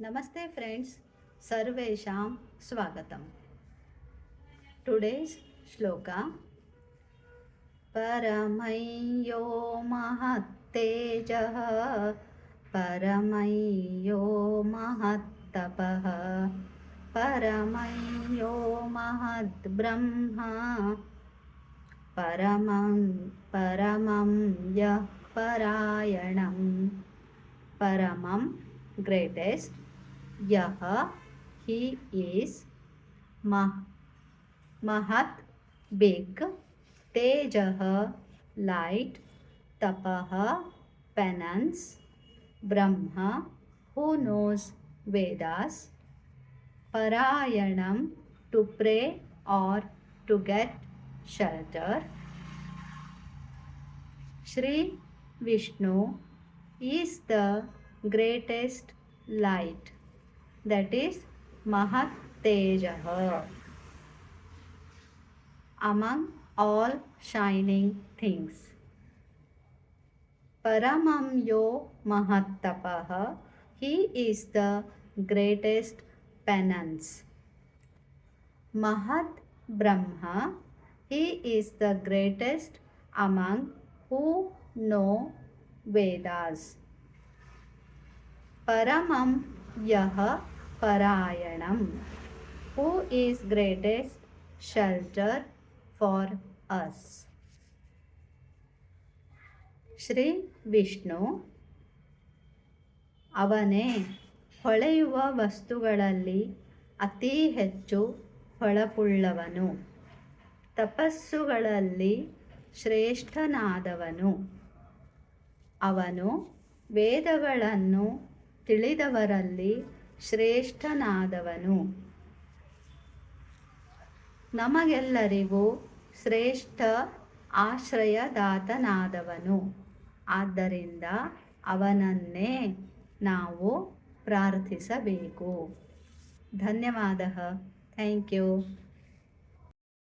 Namaste friends, Sarvesham Swagatam. Today's shloka Paramayyo Mahattejah Paramayyo Mahattapah Paramayyo Mahadbrahma Paramam Yah Parayanam Paramam greatest Yah he is Mahat big Tejah light Tapah penance Brahma who knows Vedas Parayanam to pray or to get shelter. Sri Vishnu is the greatest light, that is Mahat Tejah, among all shining things. Paramam Yo Mahattapah, he is the greatest penance. Mahat Brahma, he is the greatest among who know Vedas. Paramam Yah Parayanam, who is greatest shelter for us. Shri Vishnu ಅವನೇ ಹೊಳೆಯುವ ವಸ್ತುಗಳಲ್ಲಿ ಅತಿ ಹೆಚ್ಚು ಹೊಳಪುಳ್ಳವನು, ತಪಸ್ಸುಗಳಲ್ಲಿ ಶ್ರೇಷ್ಠನಾದವನು. ಅವನು ವೇದಗಳನ್ನು ತಿಳಿದವರಲ್ಲಿ ಶ್ರೇಷ್ಠನಾದವನು. ನಮಗೆಲ್ಲರಿಗೂ ಶ್ರೇಷ್ಠ ಆಶ್ರಯದಾತನಾದವನು. ಆದ್ದರಿಂದ ಅವನನ್ನೇ ನಾವು ಪ್ರಾರ್ಥಿಸಬೇಕು. ಧನ್ಯವಾದ. Thank you.